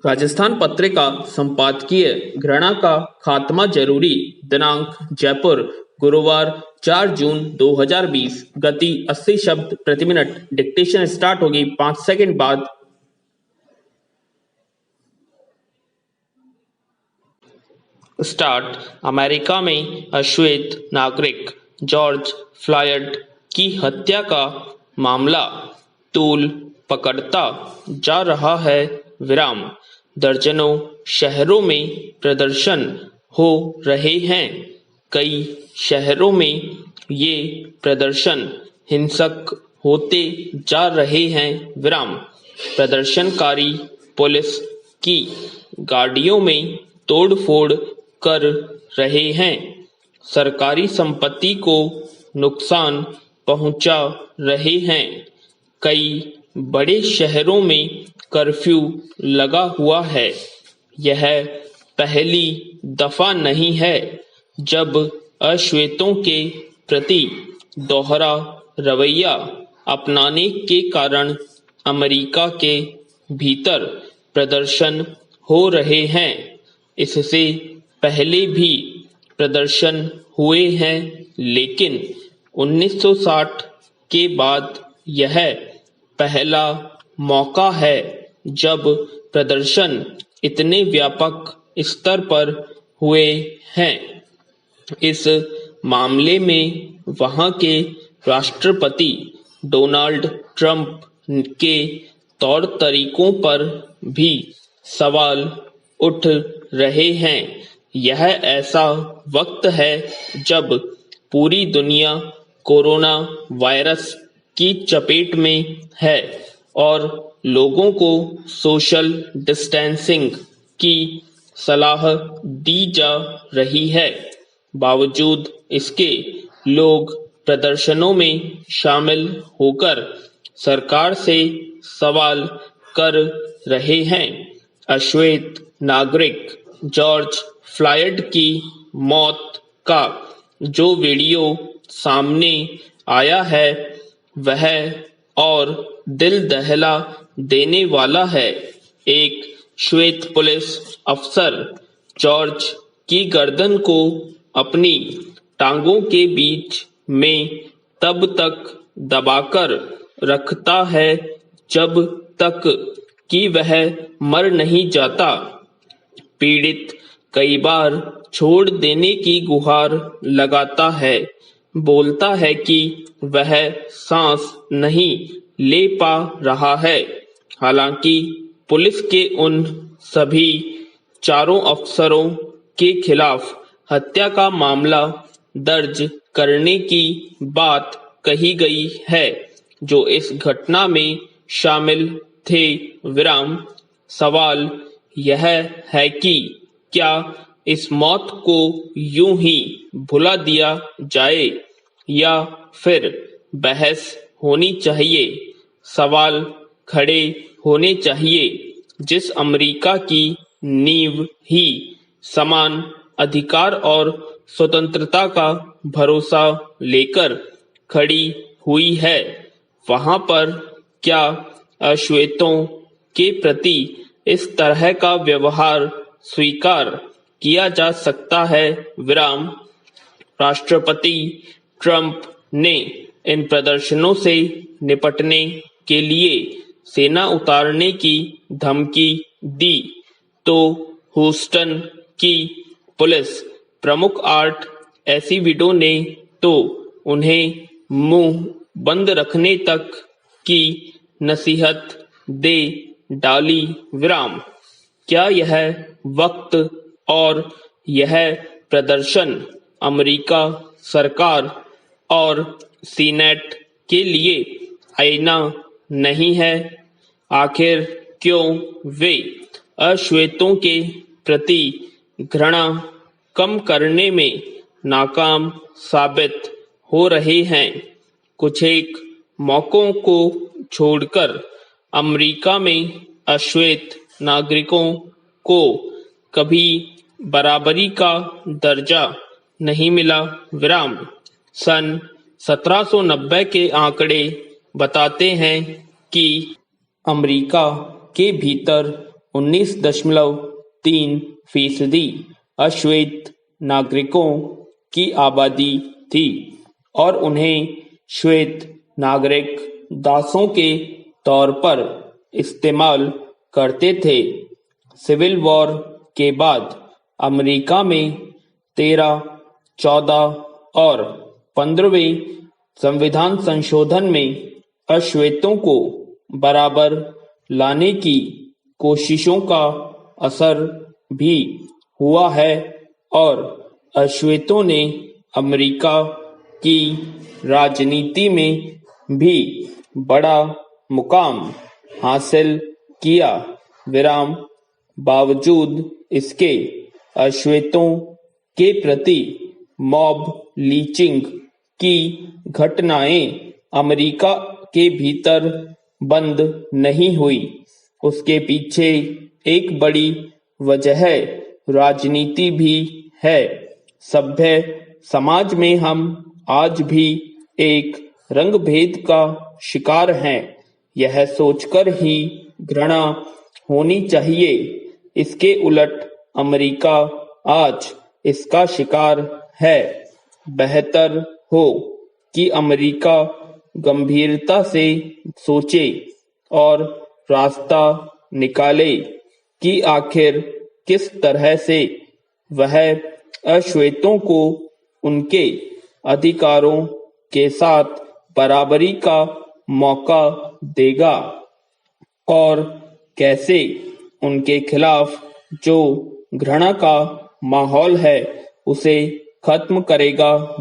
राजस्थान पत्रिका संपादकीय घृणा का खात्मा जरूरी। दिनांक जयपुर, गुरुवार 4 जून 2020। गति 80 शब्द प्रति मिनट। डिक्टेशन स्टार्ट होगी 5 सेकंड बाद। स्टार्ट। अमेरिका में अश्वेत नागरिक जॉर्ज फ्लॉयड की हत्या का मामला तूल पकड़ता जा रहा है। विराम। दर्जनों शहरों में प्रदर्शन हो रहे हैं। कई शहरों में ये प्रदर्शन हिंसक होते जा रहे हैं। विराम। प्रदर्शनकारी पुलिस की गाड़ियों में तोड़फोड़ कर रहे हैं। सरकारी संपत्ति को नुकसान पहुंचा रहे हैं। कई बड़े शहरों में कर्फ्यू लगा हुआ है। यह पहली दफा नहीं है जब अश्वेतों के प्रति दोहरा रवैया अपनाने के कारण अमेरिका के भीतर प्रदर्शन हो रहे हैं। इससे पहले भी प्रदर्शन हुए हैं, लेकिन 1960 के बाद यह पहला मौका है जब प्रदर्शन इतने व्यापक स्तर पर हुए हैं। इस मामले में वहां के राष्ट्रपति डोनाल्ड ट्रंप के तौर तरीकों पर भी सवाल उठ रहे हैं। यह ऐसा वक्त है जब पूरी दुनिया कोरोना वायरस की चपेट में है और लोगों को सोशल डिस्टेंसिंग की सलाह दी जा रही है। बावजूद इसके लोग प्रदर्शनों में शामिल होकर सरकार से सवाल कर रहे हैं। अश्वेत नागरिक जॉर्ज फ्लॉयड की मौत का जो वीडियो सामने आया है वह और दिल दहला देने वाला है। एक श्वेत पुलिस अफसर जॉर्ज की गर्दन को अपनी टांगों के बीच में तब तक दबाकर रखता है जब तक कि वह मर नहीं जाता। पीड़ित कई बार छोड़ देने की गुहार लगाता है, बोलता है कि वह सांस नहीं ले पा रहा है। हालांकि पुलिस के उन सभी चारों अफसरों के खिलाफ हत्या का मामला दर्ज करने की बात कही गई है जो इस घटना में शामिल थे। विराम। सवाल यह है कि क्या इस मौत को यूं ही भुला दिया जाए या फिर बहस होनी चाहिए, सवाल खड़े होने चाहिए। जिस अमेरिका की नींव ही समान अधिकार और स्वतंत्रता का भरोसा लेकर खड़ी हुई है, वहां पर क्या अश्वेतों के प्रति इस तरह का व्यवहार स्वीकार किया जा सकता है? विराम। राष्ट्रपति ट्रंप ने इन प्रदर्शनों से निपटने के लिए सेना उतारने की धमकी दी तो ह्यूस्टन की पुलिस प्रमुख आर्ट एसिविडो ने तो उन्हें मुंह बंद रखने तक की नसीहत दे डाली। विराम। क्या यह वक्त और यह प्रदर्शन अमेरिका सरकार और सीनेट के लिए आईना नहीं है? आखिर क्यों वे अश्वेतों के प्रति घृणा कम करने में नाकाम साबित हो रहे हैं? कुछ एक मौकों को छोड़कर अमेरिका में अश्वेत नागरिकों को कभी बराबरी का दर्जा नहीं मिला। विराम। सन 1790 के आंकड़े बताते हैं कि अमेरिका के भीतर 19.3% अश्वेत नागरिकों की आबादी थी और उन्हें श्वेत नागरिक दासों के तौर पर इस्तेमाल करते थे। सिविल वॉर के बाद अमेरिका में 13, 14 और 15वें संविधान संशोधन में अश्वेतों को बराबर लाने की कोशिशों का असर भी हुआ है और अश्वेतों ने अमेरिका की राजनीति में भी बड़ा मुकाम हासिल किया। बावजूद इसके अश्वेतों के प्रति मॉब लीचिंग की घटनाएं अमेरिका के भीतर बंद नहीं हुई। उसके पीछे एक बड़ी वजह राजनीति भी है। सभ्य समाज में हम आज भी एक रंगभेद का शिकार हैं। यह सोचकर ही घृणा होनी चाहिए। इसके उलट अमेरिका आज इसका शिकार है। बेहतर हो कि अमेरिका गंभीरता से सोचे और रास्ता निकाले कि आखिर किस तरह से वह अश्वेतों को उनके अधिकारों के साथ बराबरी का मौका देगा और कैसे उनके खिलाफ जो घृणा का माहौल है उसे खत्म करेगा।